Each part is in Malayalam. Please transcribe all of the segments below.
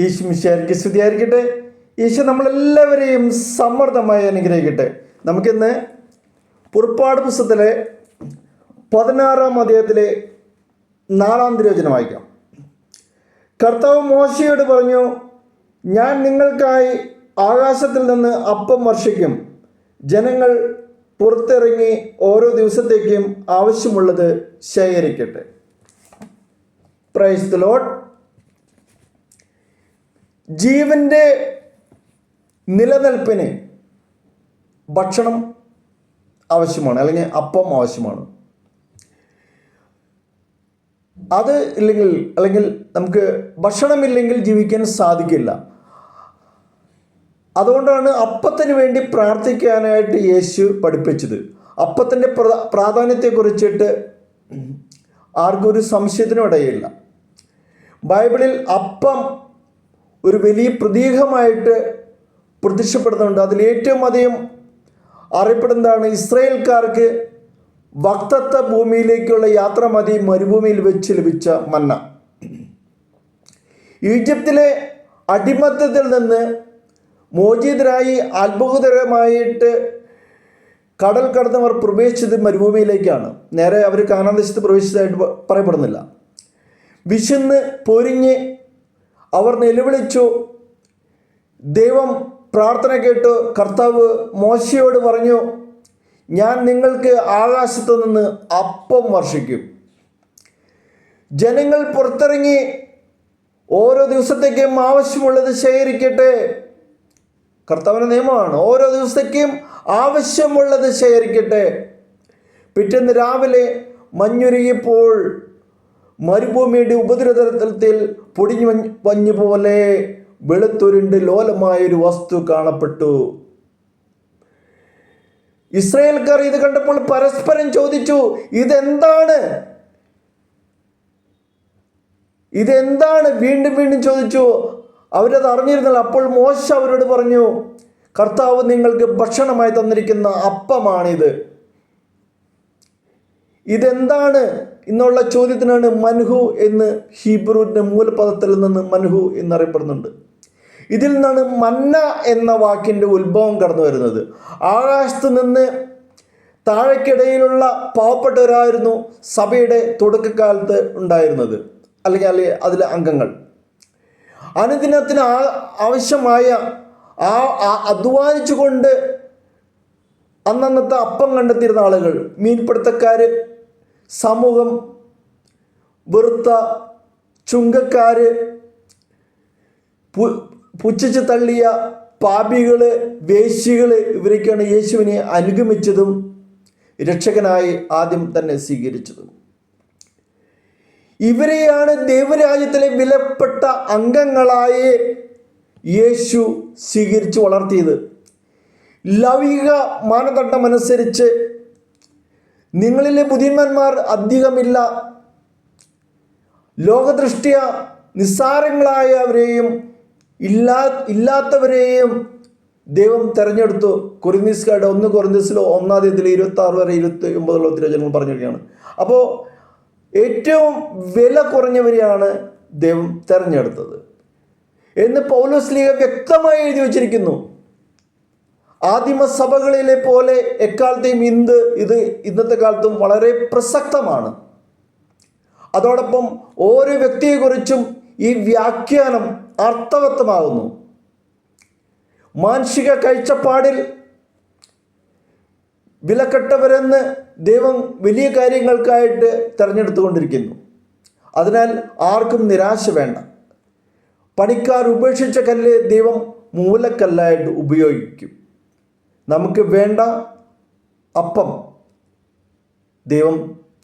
ഈശോ മിശിഹായ്ക്ക് സ്തുതിയായിരിക്കട്ടെ. ഈശോ നമ്മളെല്ലാവരെയും സമൃദ്ധമായി അനുഗ്രഹിക്കട്ടെ. നമുക്കിന്ന് പുറപ്പാട് പുസ്തകത്തിലെ 16-ാം അധ്യായത്തിലെ 4-ാം തിരുവചനം വായിക്കാം. കർത്താവ് മോശയോട് പറഞ്ഞു, ഞാൻ നിങ്ങൾക്കായി ആകാശത്തിൽ നിന്ന് അപ്പം വർഷിക്കും. ജനങ്ങൾ പുറത്തിറങ്ങി ഓരോ ദിവസത്തേക്കും ആവശ്യമുള്ളത് ശേഖരിക്കട്ടെ. Praise the Lord. ജീവൻ്റെ നിലനിൽപ്പിന് ഭക്ഷണം ആവശ്യമാണ്, അല്ലെങ്കിൽ അപ്പം ആവശ്യമാണ്. അത് ഇല്ലെങ്കിൽ, അല്ലെങ്കിൽ നമുക്ക് ഭക്ഷണമില്ലെങ്കിൽ ജീവിക്കാൻ സാധിക്കില്ല. അതുകൊണ്ടാണ് അപ്പത്തിന് വേണ്ടി പ്രാർത്ഥിക്കാനായിട്ട് യേശു പഠിപ്പിച്ചത്. അപ്പത്തിൻ്റെ പ്രാധാന്യത്തെക്കുറിച്ചിട്ട് ആർക്കും ഒരു സംശയത്തിനും ഇടയില്ല. ബൈബിളിൽ അപ്പം ഒരു വലിയ പ്രതീകമായിട്ട് പ്രത്യക്ഷപ്പെടുന്നുണ്ട്. അതിൽ ഏറ്റവും അധികം അറിയപ്പെടുന്നതാണ് ഇസ്രായേൽക്കാർക്ക് വാഗ്ദത്ത ഭൂമിയിലേക്കുള്ള യാത്ര മതി മരുഭൂമിയിൽ വെച്ച് ലഭിച്ച മന്ന. ഈജിപ്തിലെ അടിമത്തത്തിൽ നിന്ന് മോചിതരായി അത്ഭുതകരമായിട്ട് കടൽ കടന്നവർ പ്രവേശിച്ചത് മരുഭൂമിയിലേക്കാണ്. നേരെ അവർ കാനാൻ ദേശത്ത് പ്രവേശിച്ചതായിട്ട് പറയപ്പെടുന്നില്ല. വിശന്ന് പൊരിഞ്ഞ് അവർ നിലവിളിച്ചു. ദൈവം പ്രാർത്ഥന കേട്ടു. കർത്താവ് മോശയോട് പറഞ്ഞു, ഞാൻ നിങ്ങൾക്ക് ആകാശത്തു നിന്ന് അപ്പം വർഷിക്കും. ജനങ്ങൾ പുറത്തിറങ്ങി ഓരോ ദിവസത്തേക്കും ആവശ്യമുള്ളത് ശേഖരിക്കട്ടെ. കർത്താവിൻ്റെ നിയമമാണ്, ഓരോ ദിവസത്തേക്കും ആവശ്യമുള്ളത് ശേഖരിക്കട്ടെ. പിറ്റേന്ന് രാവിലെ മഞ്ഞുരുകിയപ്പോൾ മരുഭൂമിയുടെ ഉപദ്രവത്തിൽ പൊടിഞ്ഞു മഞ്ഞ് പോലെ വെളുത്തുരുണ്ട് ലോലമായൊരു വസ്തു കാണപ്പെട്ടു. ഇസ്രായേൽക്കാർ ഇത് കണ്ടപ്പോൾ പരസ്പരം ചോദിച്ചു, ഇതെന്താണ്? വീണ്ടും വീണ്ടും ചോദിച്ചു. അവരത് അറിഞ്ഞിരുന്നില്ല. അപ്പോൾ മോശ അവരോട് പറഞ്ഞു, കർത്താവ് നിങ്ങൾക്ക് ഭക്ഷണമായി തന്നിരിക്കുന്ന അപ്പമാണിത്. ഇതെന്താണ് എന്നുള്ള ചോദ്യത്തിനാണ് മൻഹു എന്ന് ഹീബ്രുവിൻ്റെ മൂലപദത്തിൽ നിന്ന് മൻഹു എന്നറിയപ്പെടുന്നുണ്ട്. ഇതിൽ നിന്നാണ് മന്ന എന്ന വാക്കിൻ്റെ ഉത്ഭവം കടന്നു വരുന്നത്. ആകാശത്ത് നിന്ന് താഴേക്കിടയിലുള്ള പാവപ്പെട്ടവരായിരുന്നു സഭയുടെ തുടക്കകാലത്ത് ഉണ്ടായിരുന്നത്, അല്ലെങ്കിൽ അതിലെ അംഗങ്ങൾ. അനുദിനത്തിന് ആവശ്യമായ അധ്വാനിച്ചുകൊണ്ട് അന്നന്നത്തെ അപ്പം കണ്ടെത്തിയിരുന്ന ആളുകൾ, മീൻപിടുത്തക്കാർ, സമൂഹം വെറുത്ത ചുങ്കക്കാർ, പുച്ഛിച്ച് തള്ളിയ പാപികൾ, വേശ്യകൾ, ഇവരൊക്കെയാണ് യേശുവിനെ അനുഗമിച്ചതും രക്ഷകനായി ആദ്യം തന്നെ സ്വീകരിച്ചതും. ഇവരെയാണ് ദൈവരാജ്യത്തിലെ വിലപ്പെട്ട അംഗങ്ങളായി യേശു സ്വീകരിച്ച് വളർത്തിയത്. ലൗകിക മാനദണ്ഡമനുസരിച്ച് നിങ്ങളിലെ ബുദ്ധിമാന്മാർ അധികമില്ല. ലോകദൃഷ്ട്യ നിസ്സാരങ്ങളായവരെയും ഇല്ലാത്തവരെയും ദൈവം തിരഞ്ഞെടുത്തു. കൊരിന്ത്യസ്കാരുടെ 1 കൊരിന്ത്യസിലോ 1-ാം അധ്യായത്തിൽ 26 വരെ 29 തിരുവചനങ്ങൾ പറഞ്ഞിരിക്കുകയാണ്. അപ്പോൾ ഏറ്റവും വില കുറഞ്ഞവരെയാണ് ദൈവം തിരഞ്ഞെടുത്തത് എന്ന് പൗലോസ്ലീഹ വ്യക്തമായി എഴുതി വച്ചിരിക്കുന്നു. ആദിമസഭകളിലെ പോലെ എക്കാലത്തെയും ഇത് ഇന്നത്തെ കാലത്തും വളരെ പ്രസക്തമാണ്. അതോടൊപ്പം ഓരോ വ്യക്തിയെക്കുറിച്ചും ഈ വ്യാഖ്യാനം അർത്ഥവത്തമാകുന്നു. മാനുഷിക കാഴ്ചപ്പാടിൽ വിലക്കെട്ടവരെന്ന് ദൈവം വലിയ കാര്യങ്ങൾക്കായിട്ട് തിരഞ്ഞെടുത്തുകൊണ്ടിരിക്കുന്നു. അതിനാൽ ആർക്കും നിരാശ വേണ്ട. പണിക്കാർ ഉപേക്ഷിച്ച കല്ല് ദൈവം മൂലക്കല്ലായിട്ട് ഉപയോഗിക്കും. നമുക്ക് വേണ്ട അപ്പം ദൈവം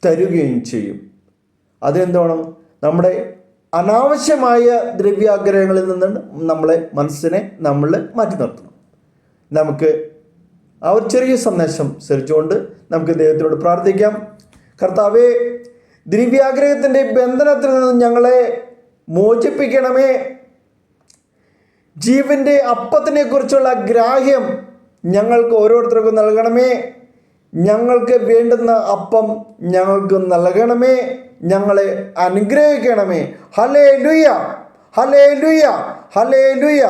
തരുകയും ചെയ്യും. അതിനെന്താണ്? നമ്മുടെ അനാവശ്യമായ ദ്രവ്യാഗ്രഹങ്ങളിൽ നിന്ന് മനസ്സിനെ നമ്മൾ മാറ്റി നിർത്തണം. നമുക്ക് ആ ഒരു ചെറിയ സന്ദേശം ശ്രമിച്ചുകൊണ്ട് നമുക്ക് ദൈവത്തിനോട് പ്രാർത്ഥിക്കാം. കർത്താവേ, ദ്രവ്യാഗ്രഹത്തിൻ്റെ ബന്ധനത്തിൽ നിന്ന് ഞങ്ങളെ മോചിപ്പിക്കണമേ. ജീവൻ്റെ അപ്പത്തിനെ കുറിച്ചുള്ള ഗ്രാഹ്യം ഞങ്ങൾക്ക് ഓരോരുത്തർക്കും നൽകണമേ. ഞങ്ങൾക്ക് വേണ്ടുന്ന അപ്പം ഞങ്ങൾക്ക് നൽകണമേ. ഞങ്ങളെ അനുഗ്രഹിക്കണമേ. Hallelujah, hallelujah, hallelujah.